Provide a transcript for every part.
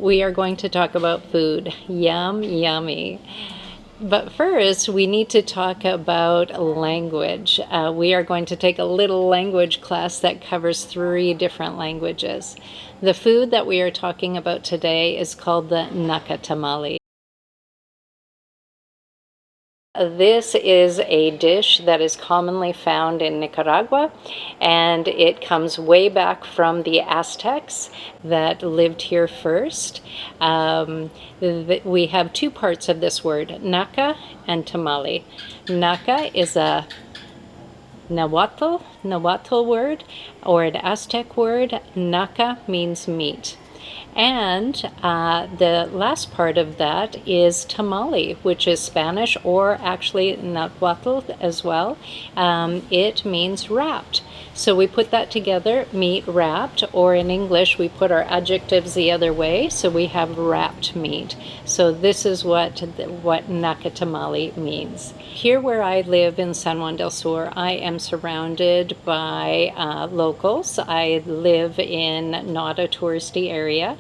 we are going to talk about food. Yum, yummy. But first, we need to talk about language. We are going to take a little language class that covers 3 different languages. The food that we are talking about today is called the nacatamal. This is a dish that is commonly found in Nicaragua, and it comes way back from the Aztecs that lived here first. We have 2 parts of this word, naca and tamale. Naca is a Nahuatl word or an Aztec word. Naca means meat. And the last part of that is tamale, which is Spanish or actually Nahuatl as well. It means wrapped. So we put that together, meat wrapped, or in English we put our adjectives the other way, so we have wrapped meat. So this is what nacatamale means. Here where I live in San Juan del Sur, I am surrounded by locals. I live in not a touristy area,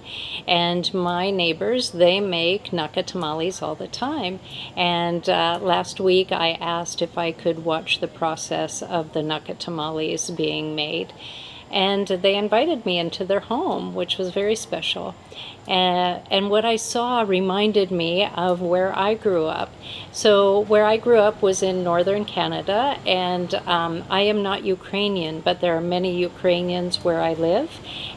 and my neighbors, they make nacatamales all the time. And last week I asked if I could watch the process of the nacatamales being made. And they invited me into their home, which was very special. And what I saw reminded me of where I grew up. So where I grew up was in northern Canada, and I am not Ukrainian, but there are many Ukrainians where I live,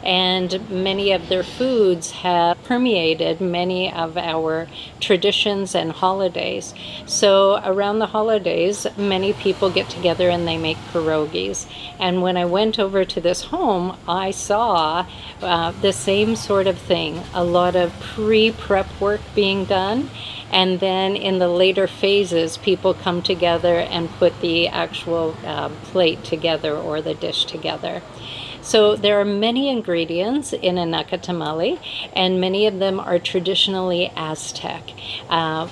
and many of their foods have permeated many of our traditions and holidays. So around the holidays, many people get together and they make pierogies. And when I went over to this home, I saw the same sort of thing, a lot of pre-prep work being done, and then in the later phases people come together and put the actual plate together or the dish together. So there are many ingredients in a nacatamale, and many of them are traditionally Aztec.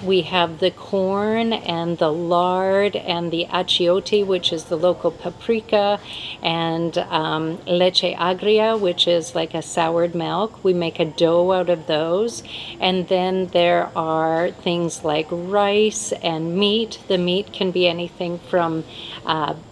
We have the corn and the lard and the achiote, which is the local paprika, and leche agria, which is like a soured milk. We make a dough out of those. And then there are things like rice and meat. The meat can be anything from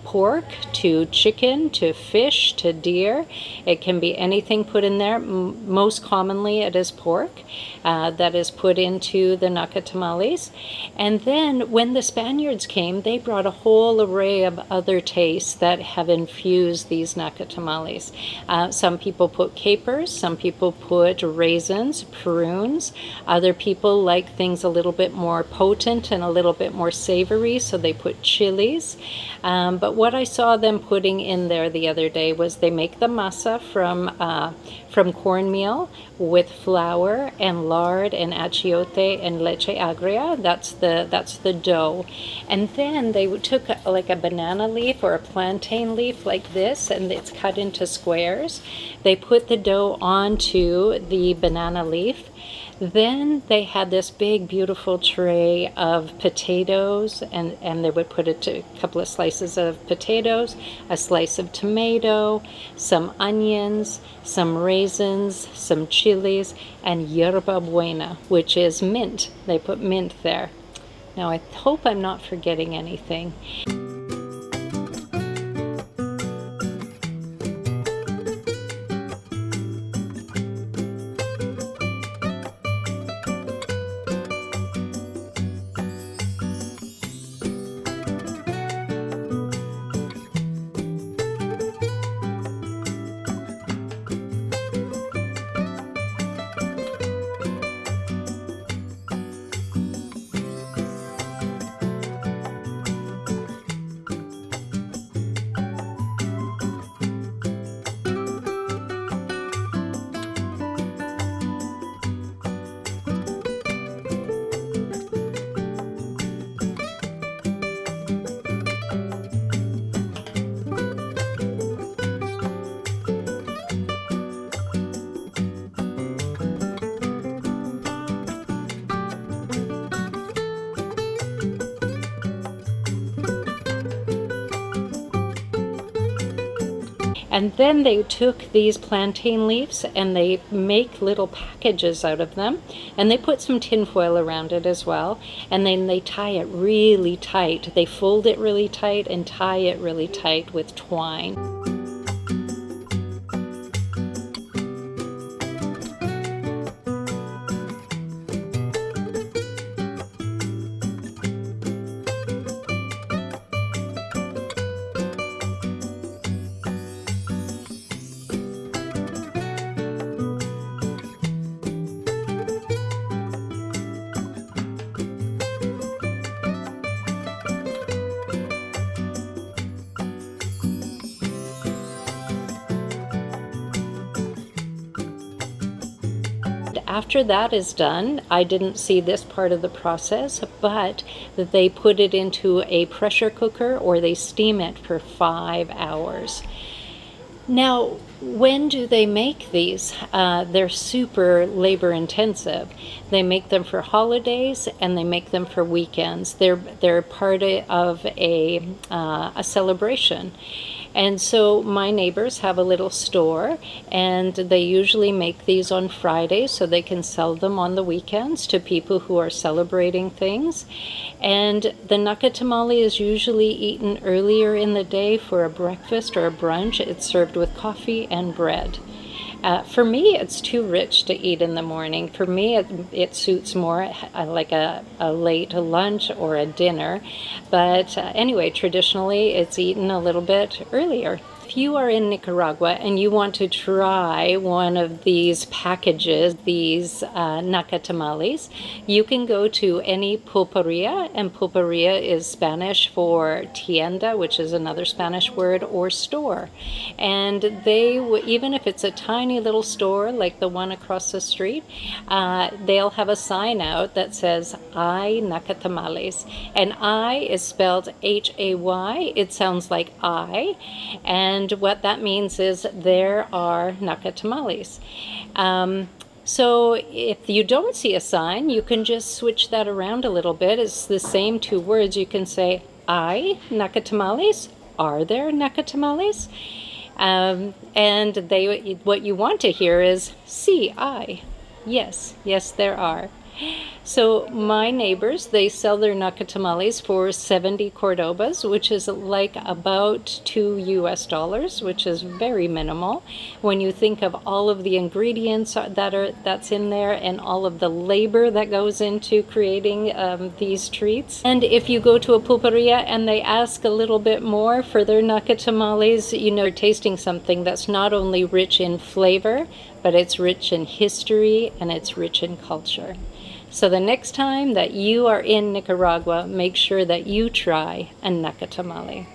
pork to chicken to fish to deer. It can be anything put in there. Most commonly it is pork that is put into the nacatamales. And then when the Spaniards came, they brought a whole array of other tastes that have infused these nacatamales. Some people put capers, some people put raisins, prunes. Other people like things a little bit more potent and a little bit more savory, so they put chilies. But what I saw them putting in there the other day was they make the masa from cornmeal with flour and lard and achiote and leche agria. That's the dough. And then they took like a banana leaf or a plantain leaf like this, and it's cut into squares. They put the dough onto the banana leaf. Then they had this big, beautiful tray of potatoes, and they would put a couple of slices of potatoes, a slice of tomato, some onions, some raisins, some chilies, and yerba buena, which is mint. They put mint there. Now, I hope I'm not forgetting anything. And then they took these plantain leaves and they make little packages out of them, and they put some tin foil around it as well, and then they tie it really tight. They fold it really tight and tie it really tight with twine. After that is done, I didn't see this part of the process, but that they put it into a pressure cooker or they steam it for 5 hours. Now, when do they make these? They're super labor intensive. They make them for holidays and they make them for weekends. They're part of a celebration. And so my neighbors have a little store, and they usually make these on Fridays so they can sell them on the weekends to people who are celebrating things. And the nacatamale is usually eaten earlier in the day for a breakfast or a brunch. It's served with coffee and bread. For me, it's too rich to eat in the morning. For me, it suits more like a late lunch or a dinner. But anyway, traditionally, it's eaten a little bit earlier. If you are in Nicaragua and you want to try one of these packages, these nacatamales, you can go to any pulperia, and pulperia is Spanish for tienda, which is another Spanish word, or store. And they, even if it's a tiny little store like the one across the street, they'll have a sign out that says, "I Nacatamales." And I is spelled Hay. It sounds like I. And what that means is there are nacatamales. So if you don't see a sign, you can just switch that around a little bit. It's the same two words. You can say, "I nacatamales." Are there nacatamales? And what you want to hear is, "Sí, I." Yes, there are. So my neighbors, they sell their nacatamales for 70 Cordobas, which is like about $2, which is very minimal when you think of all of the ingredients that's in there and all of the labor that goes into creating these treats. And if you go to a pulperia and they ask a little bit more for their nacatamales, you know you're tasting something that's not only rich in flavor, but it's rich in history and it's rich in culture. So the next time that you are in Nicaragua, make sure that you try a nacatamale.